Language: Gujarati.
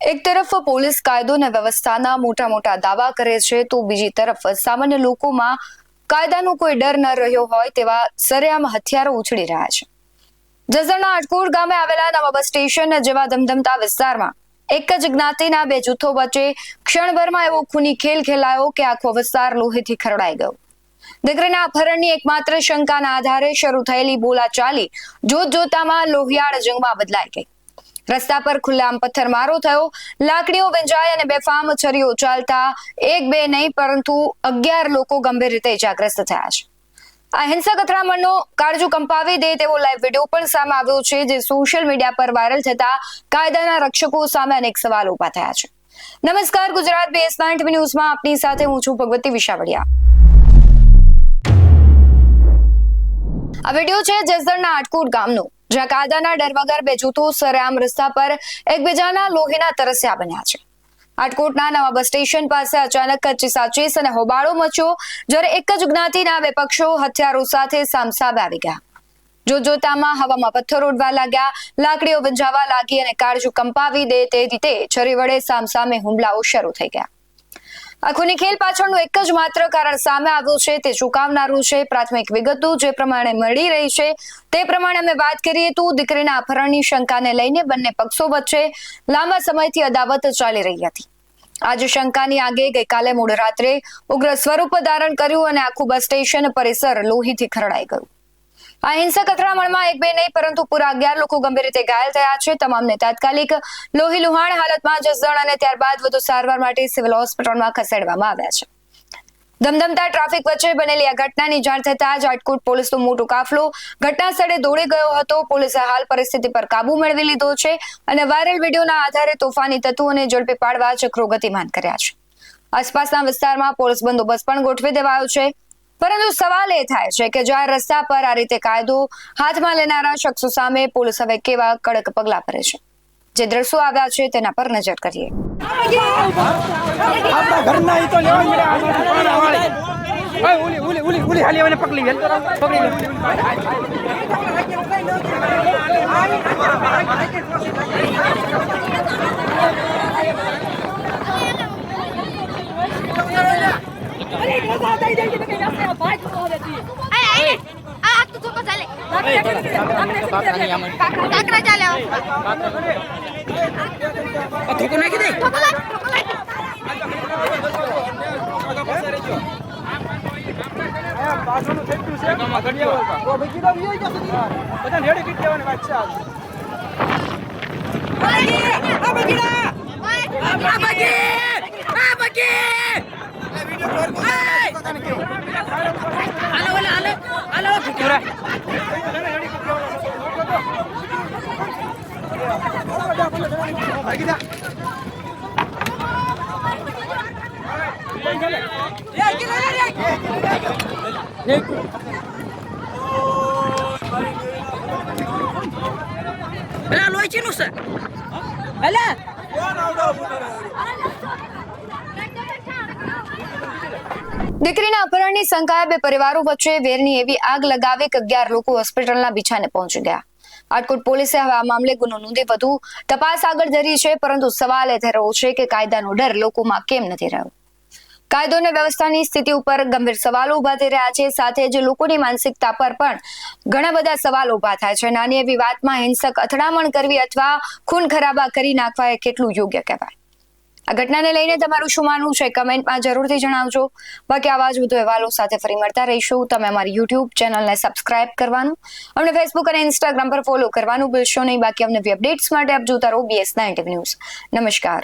એક તરફ પોલીસ કાયદો અને વ્યવસ્થાના મોટા દાવા કરે છે તો બીજી તરફ સામાન્ય લોકોમાં કાયદાનો કોઈ ડર ન રહ્યો હોય તેવા સરેઆમ હથિયારો ઉછળી રહ્યા છે. જસદણના આટકોટ ગામે આવેલા નવા બસ સ્ટેશન જેવા ધમધમતા વિસ્તારમાં એક જ જ્ઞાતિના બે જૂથો વચ્ચે ક્ષણભરમાં એવો ખૂની ખેલ ખેલાયો કે આખો વિસ્તાર લોહીથી ખરડાઈ ગયો. દીકરીના અપહરણની એકમાત્ર શંકાના આધારે શરૂ થયેલી બોલાચાલી જોતજોતામાં લોહિયાળ જંગમાં બદલાઈ ગઈ. રસ્તા પર ખુલ્લામ પથ્થરમારો થયો, લાકડીઓ વેંજાઈ અને બેફામ છરીઓ ચાલતા એક બે નહીં પરંતુ 11 લોકો ગંભીર રીતે ઇજાગ્રસ્ત થયા છે. આ હિંસક અથડામણનો કાળજુ કંપાવી દે તેવો લાઈવ વિડીયો પણ સામે આવ્યો છે, જે સોશિયલ મીડિયા પર વાયરલ થતા કાયદાના રક્ષકો સામે અનેક સવાલો ઉભા થયા છે. નમસ્કાર, ગુજરાત BS9 TV ન્યૂઝમાં આપની સાથે હું છું ભગવતી વિશાવડિયા. આ વિડીયો છે જસદણના આટકોટ ગામનો, જ્યાં કાયદાના ડર વગર બે જૂથો સરેઆમ રસ્તા પર એકબીજાના લોહીના તરસ્યા બન્યા છે. આટકોટના નવા બસ સ્ટેશન પાસે અચાનક ચીસાચીસ અને હોબાળો મચ્યો, જ્યારે એક જ જ્ઞાતિના બે પક્ષો હથિયારો સાથે સામસામે આવી ગયા. જોતજોતામાં હવામાં પથ્થરો ઉડવા લાગ્યા, લાકડીઓ વંજાવા લાગી અને કાળજુ કંપાવી દે તે રીતે છરી વડે સામસામે હુમલાઓ શરૂ થઈ ગયા. આ ખૂની ખેલ પાછળનું એક જ માત્ર કારણ સામે આવ્યું છે તે ચૂકાવનારું છે. પ્રાથમિક વિગતો જે પ્રમાણે મળી રહી છે તે પ્રમાણે અમે વાત કરીએ તો દીકરીના અપહરણની શંકાને લઈને બંને પક્ષો વચ્ચે લાંબા સમયથી અદાવત ચાલી રહી હતી. આજે શંકાની આગે ગઈકાલે મોડ રાત્રે ઉગ્ર સ્વરૂપ ધારણ કર્યું અને આખું બસ સ્ટેશન પરિસર લોહીથી ખરડાઈ ગયું. આ હિંસક અથડામણમાં એક બે નહીં પરંતુ પૂરા 11 લોકો ગંભીર રીતે ઘાયલ થયા છે. તમામને તાત્કાલિક લોહી લુહાણ હાલતમાં જસદણ અને ત્યારબાદ વધુ સારવાર માટે સિવિલ હોસ્પિટલમાં ખસેડવામાં આવ્યા છે. ધમધમતા ટ્રાફિક વચ્ચે બનેલી આ ઘટનાની જાણ થતાં જ આટકોટ પોલીસનો મોટો કાફલો ઘટના સ્થળે દોડી ગયો હતો. પોલીસે હાલ પરિસ્થિતિ પર કાબુ મેળવી લીધો છે અને વાયરલ વિડીયોના આધારે તોફાની તત્વોને ઝડપી પાડવા ચક્રો ગતિમાન કર્યા છે. આસપાસના વિસ્તારમાં પોલીસ બંદોબસ્ત પણ ગોઠવી દેવાયો છે. પરંતુ સવાલ એ થાય છે કે જ્યારે રસ્તા પર આ રીતે કાયદો હાથમાં લેનારા શખ્સો સામે પોલીસ હવે કેવા કડક પગલા ભરે છે. જે દ્રશ્યો આવ્યા છે તેના પર નજર કરીએ. દીકરીના અપહરણની શંકાએ બે પરિવારો વચ્ચે વેરની એવી આગ લગાવી કે 11 લોકો હોસ્પિટલના બિછાને પહોંચી ગયા. આટકોટ પોલીસે હવે આ મામલે ગુનો નોંધી વધુ તપાસ આગળ ધરી છે, પરંતુ સવાલ એ થઈ રહ્યો છે કે કાયદાનો ડર લોકોમાં કેમ નથી રહ્યો. કાયદો અને વ્યવસ્થાની સ્થિતિ ઉપર ગંભીર સવાલો ઉભા થઈ રહ્યા છે. સાથે જ લોકોની માનસિકતા પર પણ ઘણા બધા સવાલો ઉભા થાય છે. નાની એવી વાતમાં હિંસક અથડામણ કરવી અથવા ખૂન ખરાબા કરી નાખવા એ કેટલું યોગ્ય કહેવાય. આ ઘટનાને લઈને તમારું શું માનવું છે કમેન્ટમાં જરૂરથી જણાવજો. બાકી આવા જ વધુ અહેવાલો સાથે ફરી મળતા રહીશું. તમે અમારી YouTube ચેનલને સબસ્ક્રાઇબ કરવાનું, અમને Facebook અને Instagram પર ફોલો કરવાનું ભૂલશો નહીં. બાકી અમને અપડેટ્સ માટે આપ જોતા રહો BS9 TV ન્યૂઝ. નમસ્કાર.